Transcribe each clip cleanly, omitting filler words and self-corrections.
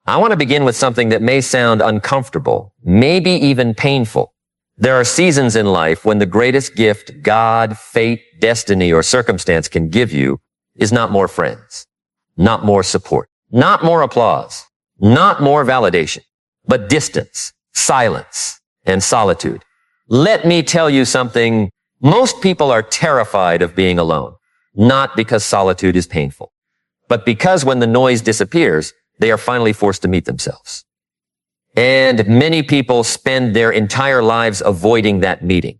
I want to begin with something that may sound uncomfortable, maybe even painful. There are seasons in life when the greatest gift God, fate, destiny, or circumstance can give you is not more friends, not more support, not more applause, not more validation, but distance, silence, and solitude. Let me tell you something. Most people are terrified of being alone, not because solitude is painful, but because when the noise disappears, they are finally forced to meet themselves. And many people spend their entire lives avoiding that meeting.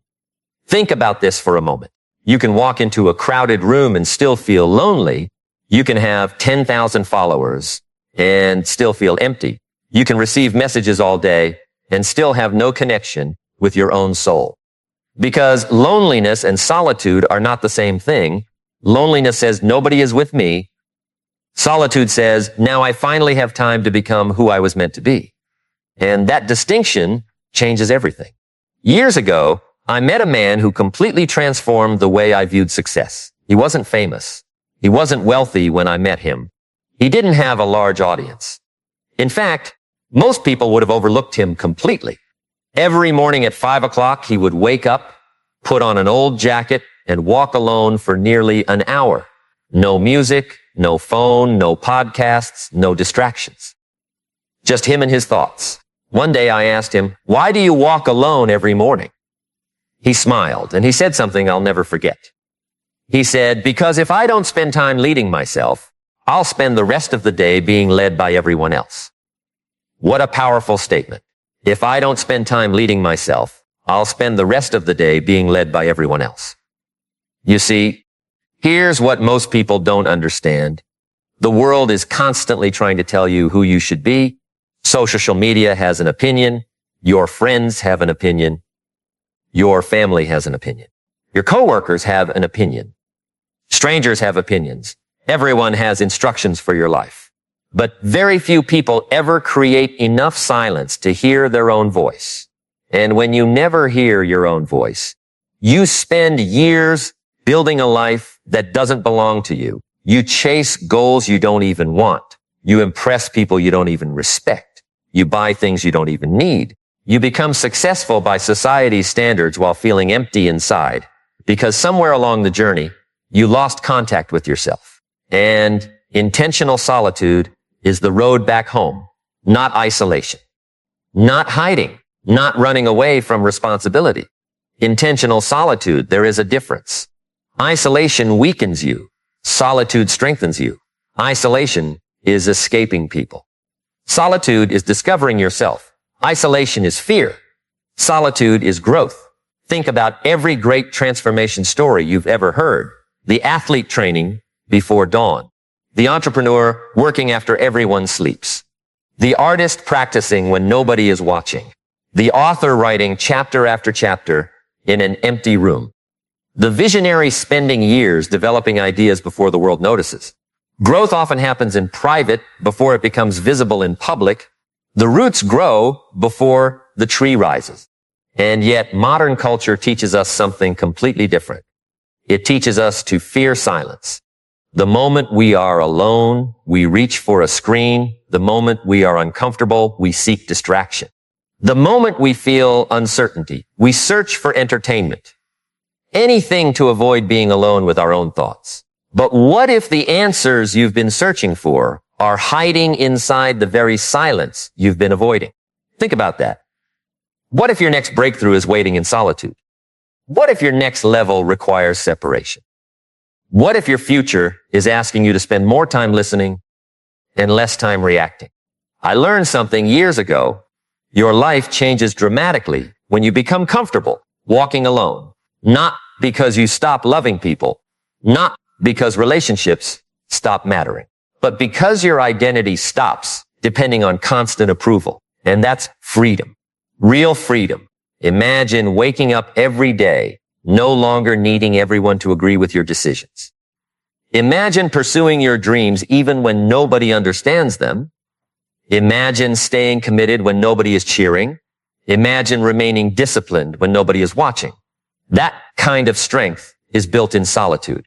Think about this for a moment. You can walk into a crowded room and still feel lonely. You can have 10,000 followers and still feel empty. You can receive messages all day and still have no connection with your own soul. Because loneliness and solitude are not the same thing. Loneliness says nobody is with me. Solitude says, now I finally have time to become who I was meant to be. And that distinction changes everything. Years ago, I met a man who completely transformed the way I viewed success. He wasn't famous. He wasn't wealthy when I met him. He didn't have a large audience. In fact, most people would have overlooked him completely. Every morning at 5 o'clock, he would wake up, put on an old jacket, and walk alone for nearly an hour. No music, no phone, no podcasts, no distractions. Just him and his thoughts. One day I asked him, why do you walk alone every morning? He smiled and he said something I'll never forget. He said, because if I don't spend time leading myself, I'll spend the rest of the day being led by everyone else. What a powerful statement. If I don't spend time leading myself, I'll spend the rest of the day being led by everyone else. You see, here's what most people don't understand. The world is constantly trying to tell you who you should be. Social media has an opinion. Your friends have an opinion. Your family has an opinion. Your coworkers have an opinion. Strangers have opinions. Everyone has instructions for your life. But very few people ever create enough silence to hear their own voice. And when you never hear your own voice, you spend years building a life that doesn't belong to you. You chase goals you don't even want. You impress people you don't even respect. You buy things you don't even need. You become successful by society's standards while feeling empty inside because somewhere along the journey, you lost contact with yourself. And intentional solitude is the road back home, not isolation, not hiding, not running away from responsibility. Intentional solitude, there is a difference. Isolation weakens you. Solitude strengthens you. Isolation is escaping people. Solitude is discovering yourself. Isolation is fear. Solitude is growth. Think about every great transformation story you've ever heard. The athlete training before dawn. The entrepreneur working after everyone sleeps. The artist practicing when nobody is watching. The author writing chapter after chapter in an empty room. The visionary spending years developing ideas before the world notices. Growth often happens in private before it becomes visible in public. The roots grow before the tree rises. And yet modern culture teaches us something completely different. It teaches us to fear silence. The moment we are alone, we reach for a screen. The moment we are uncomfortable, we seek distraction. The moment we feel uncertainty, we search for entertainment. Anything to avoid being alone with our own thoughts. But what if the answers you've been searching for are hiding inside the very silence you've been avoiding? Think about that. What if your next breakthrough is waiting in solitude? What if your next level requires separation? What if your future is asking you to spend more time listening and less time reacting? I learned something years ago. Your life changes dramatically when you become comfortable walking alone. Not because you stop loving people, not because relationships stop mattering, but because your identity stops depending on constant approval. And that's freedom. Real freedom. Imagine waking up every day, no longer needing everyone to agree with your decisions. Imagine pursuing your dreams even when nobody understands them. Imagine staying committed when nobody is cheering. Imagine remaining disciplined when nobody is watching. That kind of strength is built in solitude.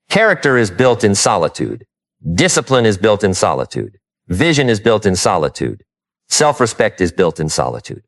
Character is built in solitude. Discipline is built in solitude. Vision is built in solitude. Self-respect is built in solitude.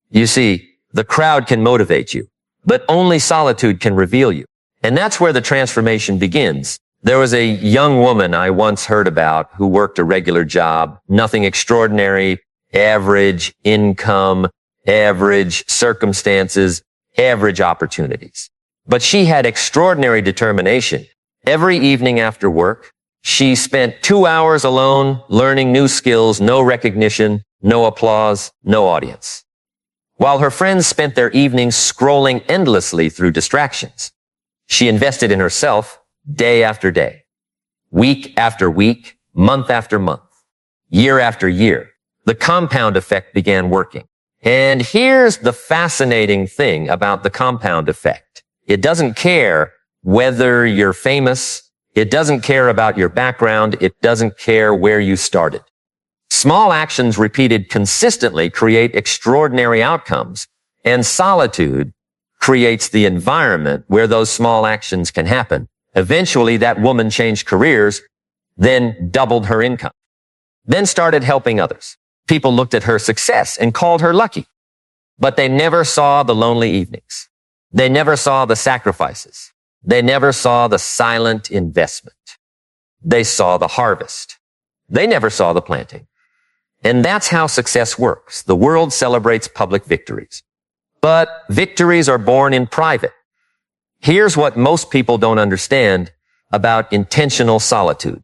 You see, the crowd can motivate you, but only solitude can reveal you. And that's where the transformation begins. There was a young woman I once heard about who worked a regular job, nothing extraordinary, average income, average circumstances, average opportunities. But she had extraordinary determination. Every evening after work, she spent 2 hours alone learning new skills, no recognition, no applause, no audience. While her friends spent their evenings scrolling endlessly through distractions, she invested in herself day after day, week after week, month after month, year after year. The compound effect began working. And here's the fascinating thing about the compound effect. It doesn't care whether you're famous. It doesn't care about your background. It doesn't care where you started. Small actions repeated consistently create extraordinary outcomes, and solitude creates the environment where those small actions can happen. Eventually, that woman changed careers, then doubled her income, then started helping others. People looked at her success and called her lucky, but they never saw the lonely evenings. They never saw the sacrifices. They never saw the silent investment. They saw the harvest. They never saw the planting. And that's how success works. The world celebrates public victories, but victories are born in private. Here's what most people don't understand about intentional solitude.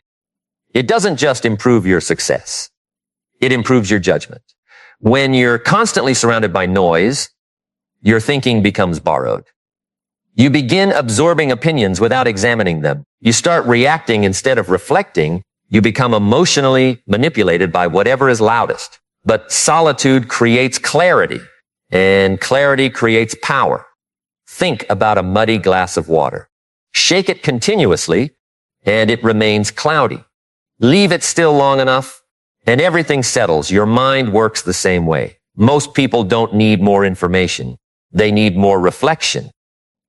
It doesn't just improve your success. It improves your judgment. When you're constantly surrounded by noise, your thinking becomes borrowed. You begin absorbing opinions without examining them. You start reacting instead of reflecting. You become emotionally manipulated by whatever is loudest. But solitude creates clarity, and clarity creates power. Think about a muddy glass of water. Shake it continuously, and it remains cloudy. Leave it still long enough, and everything settles. Your mind works the same way. Most people don't need more information. They need more reflection.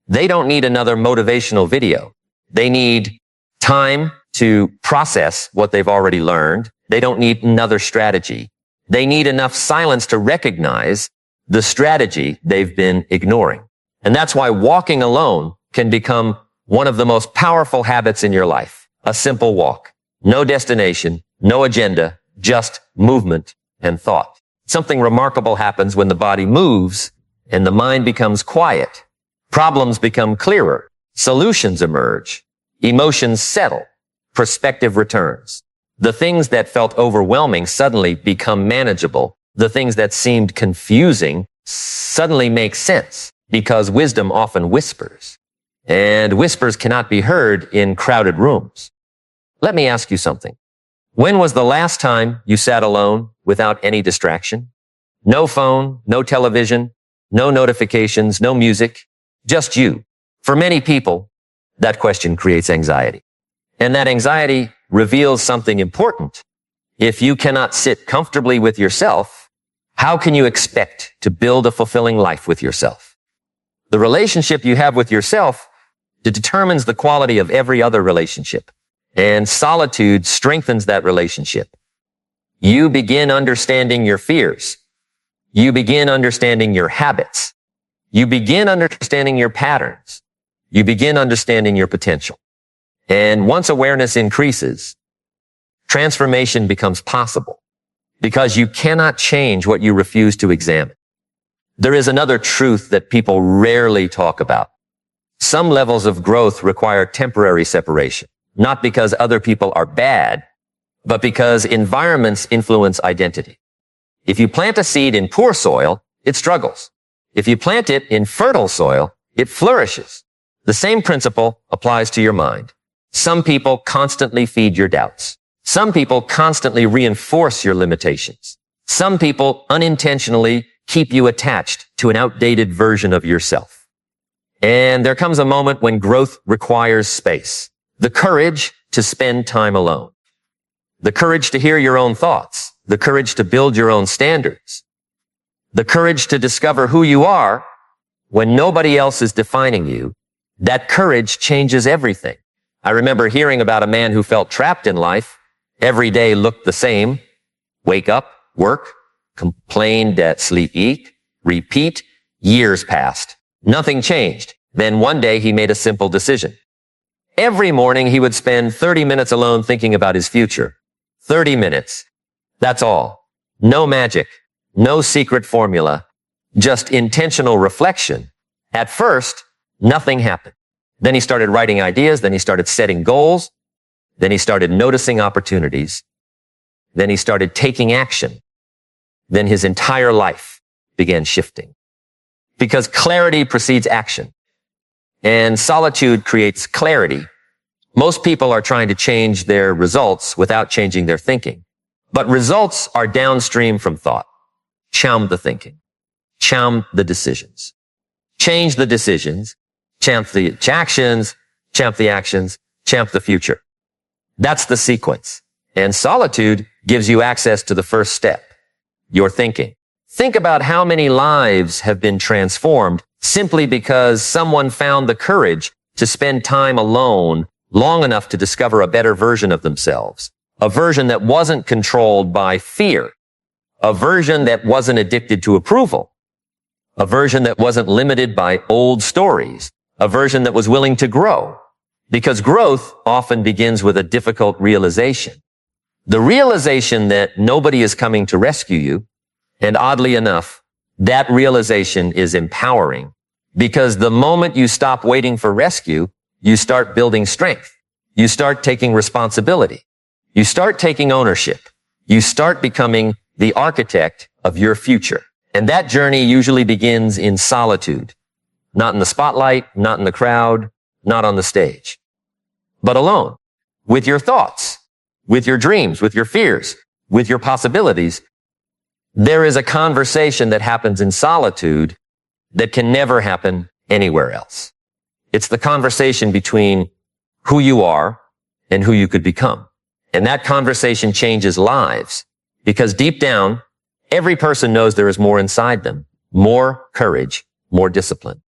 They don't need another motivational video. They need time to process what they've already learned. They don't need another strategy. They need enough silence to recognize the strategy they've been ignoring. And that's why walking alone can become one of the most powerful habits in your life. A simple walk. No destination, no agenda, just movement and thought. Something remarkable happens when the body moves and the mind becomes quiet. Problems become clearer. Solutions emerge. Emotions settle. Perspective returns. The things that felt overwhelming suddenly become manageable. The things that seemed confusing suddenly make sense because wisdom often whispers. And whispers cannot be heard in crowded rooms. Let me ask you something. When was the last time you sat alone without any distraction? No phone, no television, no notifications, no music, just you. For many people, that question creates anxiety. And that anxiety reveals something important. If you cannot sit comfortably with yourself, how can you expect to build a fulfilling life with yourself? The relationship you have with yourself determines the quality of every other relationship. And solitude strengthens that relationship. You begin understanding your fears. You begin understanding your habits. You begin understanding your patterns. You begin understanding your potential. And once awareness increases, transformation becomes possible because you cannot change what you refuse to examine. There is another truth that people rarely talk about. Some levels of growth require temporary separation, not because other people are bad, but because environments influence identity. If you plant a seed in poor soil, it struggles. If you plant it in fertile soil, it flourishes. The same principle applies to your mind. Some people constantly feed your doubts. Some people constantly reinforce your limitations. Some people unintentionally keep you attached to an outdated version of yourself. And there comes a moment when growth requires space. The courage to spend time alone. The courage to hear your own thoughts. The courage to build your own standards. The courage to discover who you are when nobody else is defining you. That courage changes everything. I remember hearing about a man who felt trapped in life Every day looked the same. Wake up, work, complain, debt, sleep, eat, repeat. Years passed. Nothing changed. Then one day he made a simple decision. Every morning he would spend 30 minutes alone thinking about his future. 30 minutes. That's all. No magic. No secret formula. Just intentional reflection. At first, nothing happened. Then he started writing ideas. Then he started setting goals. Then he started noticing opportunities. Then he started taking action. Then his entire life began shifting. Because clarity precedes action. And solitude creates clarity. Most people are trying to change their results without changing their thinking. But results are downstream from thought. Champ the thinking. Champ the decisions. Change the decisions. Champ the actions. Champ the actions. Champ the future. That's the sequence. And solitude gives you access to the first step. Your thinking. Think about how many lives have been transformed simply because someone found the courage to spend time alone long enough to discover a better version of themselves. A version that wasn't controlled by fear. A version that wasn't addicted to approval. A version that wasn't limited by old stories. A version that was willing to grow. Because growth often begins with a difficult realization. The realization that nobody is coming to rescue you. And oddly enough, that realization is empowering. Because the moment you stop waiting for rescue, you start building strength. You start taking responsibility. You start taking ownership. You start becoming the architect of your future. And that journey usually begins in solitude. Not in the spotlight, not in the crowd, not on the stage. But alone. With your thoughts. With your dreams. With your fears. With your possibilities. There is a conversation that happens in solitude that can never happen anywhere else. It's the conversation between who you are and who you could become. And that conversation changes lives because deep down, every person knows there is more inside them. More courage, more discipline,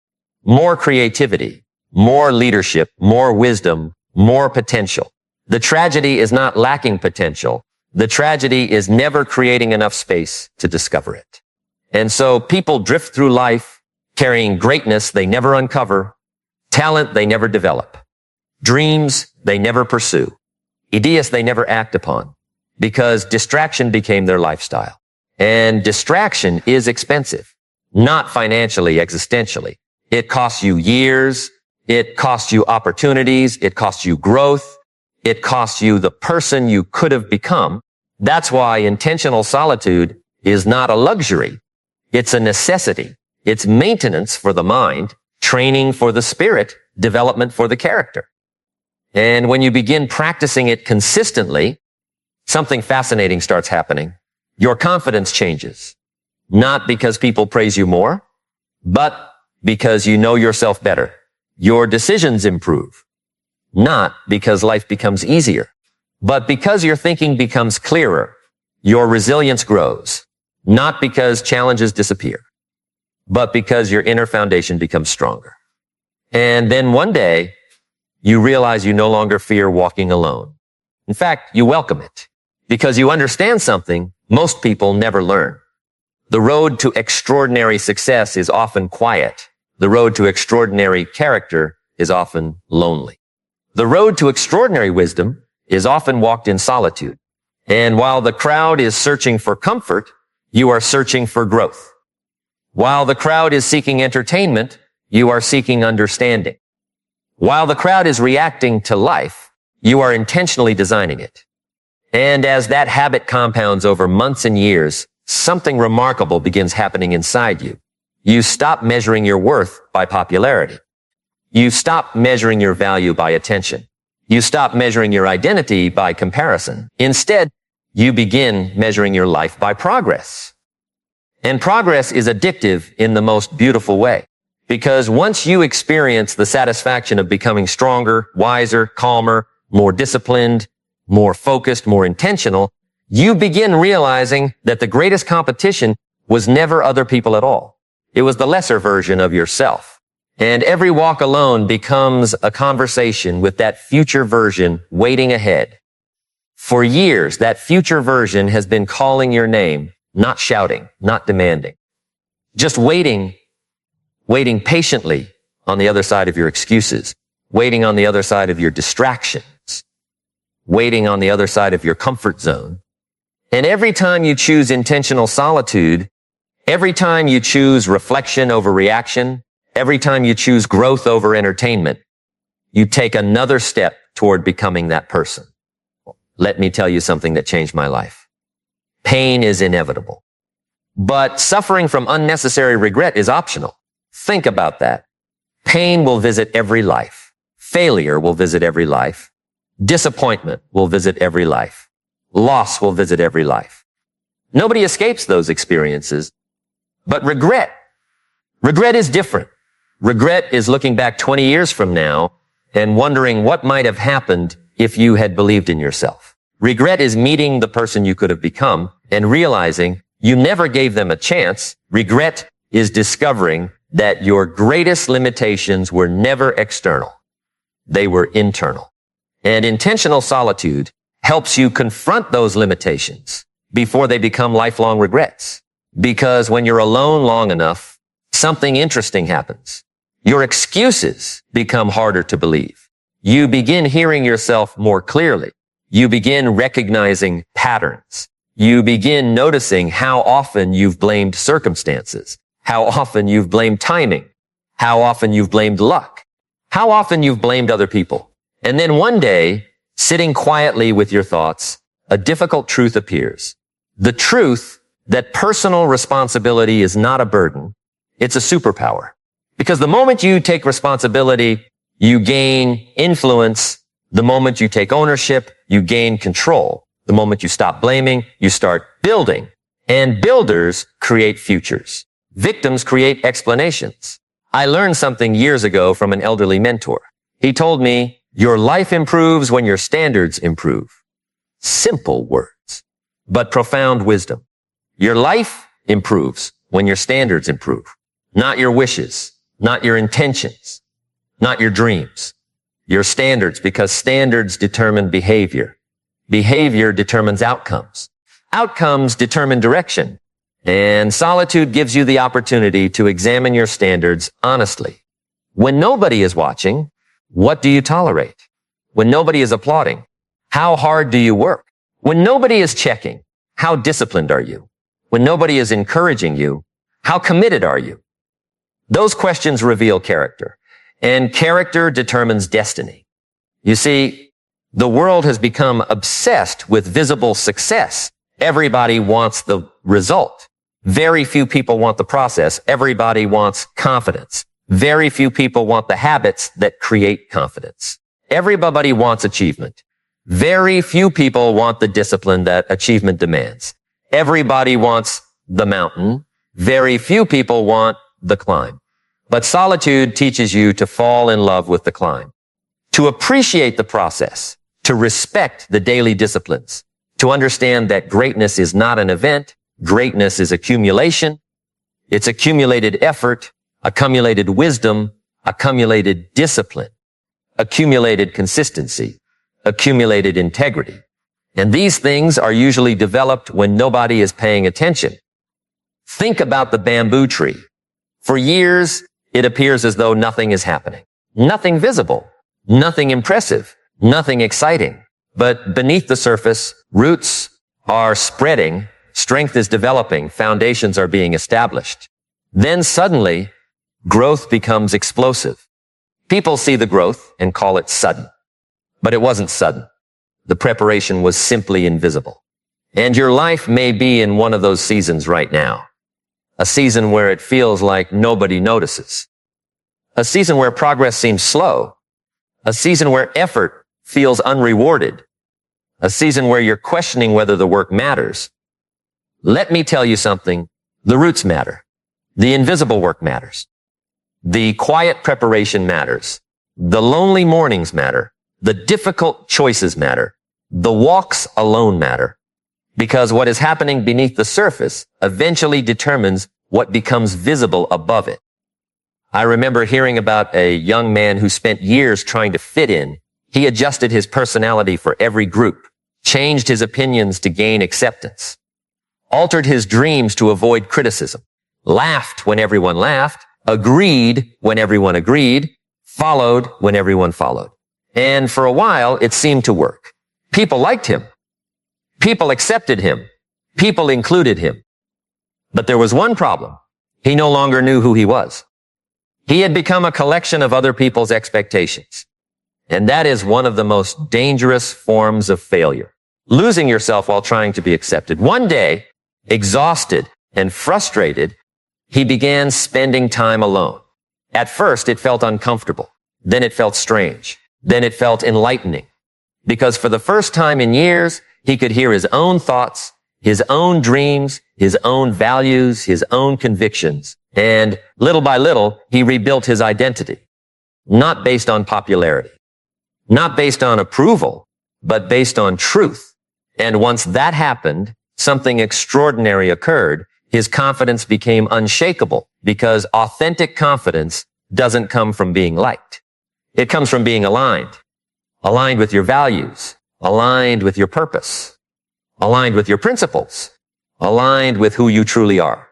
more creativity, more leadership, more wisdom, more potential. The tragedy is not lacking potential. The tragedy is never creating enough space to discover it. And so people drift through life carrying greatness they never uncover, talent they never develop, dreams they never pursue, ideas they never act upon, because distraction became their lifestyle. And distraction is expensive, not financially, existentially. It costs you years. It costs you opportunities. It costs you growth. It costs you the person you could have become. That's why intentional solitude is not a luxury. It's a necessity. It's maintenance for the mind, training for the spirit, development for the character. And when you begin practicing it consistently, something fascinating starts happening. Your confidence changes. Not because people praise you more, but because you know yourself better. Your decisions improve. Not because life becomes easier, but because your thinking becomes clearer. Your resilience grows. Not because challenges disappear, but because your inner foundation becomes stronger. And then one day, you realize you no longer fear walking alone. In fact, you welcome it because you understand something most people never learn. The road to extraordinary success is often quiet. The road to extraordinary character is often lonely. The road to extraordinary wisdom is often walked in solitude. And while the crowd is searching for comfort, you are searching for growth. While the crowd is seeking entertainment, you are seeking understanding. While the crowd is reacting to life, you are intentionally designing it. And as that habit compounds over months and years, something remarkable begins happening inside you. You stop measuring your worth by popularity. You stop measuring your value by attention. You stop measuring your identity by comparison. Instead, you begin measuring your life by progress. And progress is addictive in the most beautiful way. Because once you experience the satisfaction of becoming stronger, wiser, calmer, more disciplined, more focused, more intentional, you begin realizing that the greatest competition was never other people at all. It was the lesser version of yourself. And every walk alone becomes a conversation with that future version waiting ahead. For years, that future version has been calling your name, not shouting, not demanding, just waiting patiently on the other side of your excuses, waiting on the other side of your distractions, waiting on the other side of your comfort zone. And every time you choose intentional solitude, every time you choose reflection over reaction, every time you choose growth over entertainment, you take another step toward becoming that person. Let me tell you something that changed my life. Pain is inevitable, but suffering from unnecessary regret is optional. Think about that. Pain will visit every life. Failure will visit every life. Disappointment will visit every life. Loss will visit every life. Nobody escapes those experiences, but regret is different. Regret is looking back 20 years from now and wondering what might have happened if you had believed in yourself. Regret is meeting the person you could have become and realizing you never gave them a chance. Regret is discovering that your greatest limitations were never external. They were internal. And intentional solitude helps you confront those limitations before they become lifelong regrets. Because when you're alone long enough, something interesting happens. Your excuses become harder to believe. You begin hearing yourself more clearly. You begin recognizing patterns. You begin noticing how often you've blamed circumstances, how often you've blamed timing, how often you've blamed luck, how often you've blamed other people. And then one day, sitting quietly with your thoughts, a difficult truth appears. The truth that personal responsibility is not a burden, it's a superpower. Because the moment you take responsibility, you gain influence. The moment you take ownership, you gain control. The moment you stop blaming, you start building. And builders create futures. Victims create explanations. I learned something years ago from an elderly mentor. He told me, your life improves when your standards improve. Simple words, but profound wisdom. Your life improves when your standards improve. Not your wishes, not your intentions, not your dreams. Your standards, because standards determine behavior. Behavior determines outcomes. Outcomes determine direction. And solitude gives you the opportunity to examine your standards honestly. When nobody is watching, what do you tolerate? When nobody is applauding, how hard do you work? When nobody is checking, how disciplined are you? When nobody is encouraging you, how committed are you? Those questions reveal character, and character determines destiny. You see, the world has become obsessed with visible success. Everybody wants the result. Very few people want the process. Everybody wants confidence. Very few people want the habits that create confidence. Everybody wants achievement. Very few people want the discipline that achievement demands. Everybody wants the mountain. Very few people want the climb. But solitude teaches you to fall in love with the climb, to appreciate the process, to respect the daily disciplines, to understand that greatness is not an event. Greatness is accumulation. It's accumulated effort, accumulated wisdom, accumulated discipline, accumulated consistency, accumulated integrity. And these things are usually developed when nobody is paying attention. Think about the bamboo tree. For years, it appears as though nothing is happening. Nothing visible, nothing impressive, nothing exciting. But beneath the surface, roots are spreading, strength is developing, foundations are being established. Then suddenly, growth becomes explosive. People see the growth and call it sudden. But it wasn't sudden. The preparation was simply invisible. And your life may be in one of those seasons right now. A season where it feels like nobody notices. A season where progress seems slow. A season where effort feels unrewarded. A season where you're questioning whether the work matters. Let me tell you something. The roots matter. The invisible work matters. The quiet preparation matters. The lonely mornings matter. The difficult choices matter. The walks alone matter. Because what is happening beneath the surface eventually determines what becomes visible above it. I remember hearing about a young man who spent years trying to fit in. He adjusted his personality for every group, changed his opinions to gain acceptance, altered his dreams to avoid criticism, laughed when everyone laughed, agreed when everyone agreed, followed when everyone followed. And for a while, it seemed to work. People liked him. People accepted him. People included him. But there was one problem. He no longer knew who he was. He had become a collection of other people's expectations. And that is one of the most dangerous forms of failure. Losing yourself while trying to be accepted. One day, exhausted and frustrated, he began spending time alone. At first, it felt uncomfortable. Then it felt strange. Then it felt enlightening. Because for the first time in years, he could hear his own thoughts, his own dreams, his own values, his own convictions. And little by little, he rebuilt his identity. Not based on popularity. Not based on approval, but based on truth. And once that happened, something extraordinary occurred. His confidence became unshakable because authentic confidence doesn't come from being liked. It comes from being aligned. Aligned with your values. Aligned with your purpose. Aligned with your principles. Aligned with who you truly are.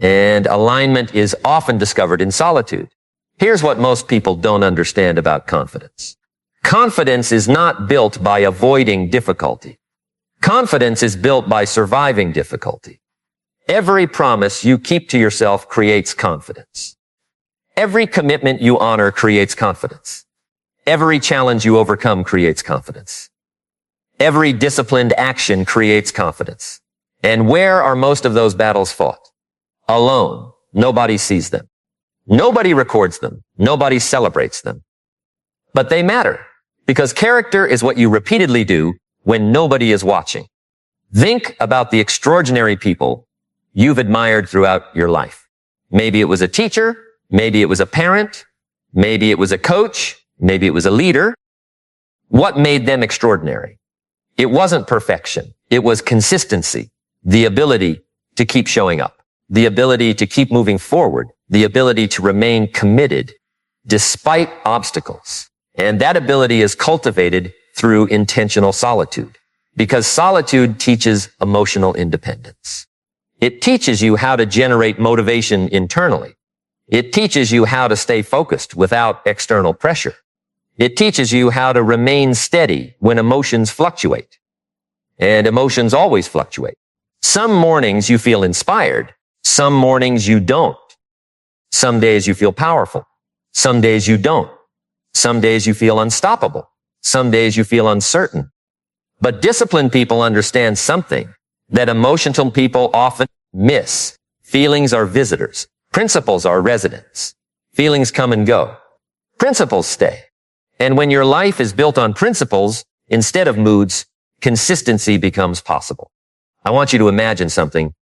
And alignment is often discovered in solitude. Here's what most people don't understand about confidence. Confidence is not built by avoiding difficulty. Confidence is built by surviving difficulty. Every promise you keep to yourself creates confidence. Every commitment you honor creates confidence. Every challenge you overcome creates confidence. Every disciplined action creates confidence. And where are most of those battles fought? Alone. Nobody sees them. Nobody records them. Nobody celebrates them. But they matter because character is what you repeatedly do when nobody is watching. Think about the extraordinary people you've admired throughout your life. Maybe it was a teacher. Maybe it was a parent. Maybe it was a coach. Maybe it was a leader. What made them extraordinary? It wasn't perfection. It was consistency, the ability to keep showing up, the ability to keep moving forward, the ability to remain committed despite obstacles. And that ability is cultivated through intentional solitude because solitude teaches emotional independence. It teaches you how to generate motivation internally. It teaches you how to stay focused without external pressure. It teaches you how to remain steady when emotions fluctuate. And emotions always fluctuate. Some mornings you feel inspired. Some mornings you don't. Some days you feel powerful. Some days you don't. Some days you feel unstoppable. Some days you feel uncertain. But disciplined people understand something that emotional people often miss. Feelings are visitors. Principles are residents. Feelings come and go. Principles stay. And when your life is built on principles instead of moods, consistency becomes possible. I want you to imagine something.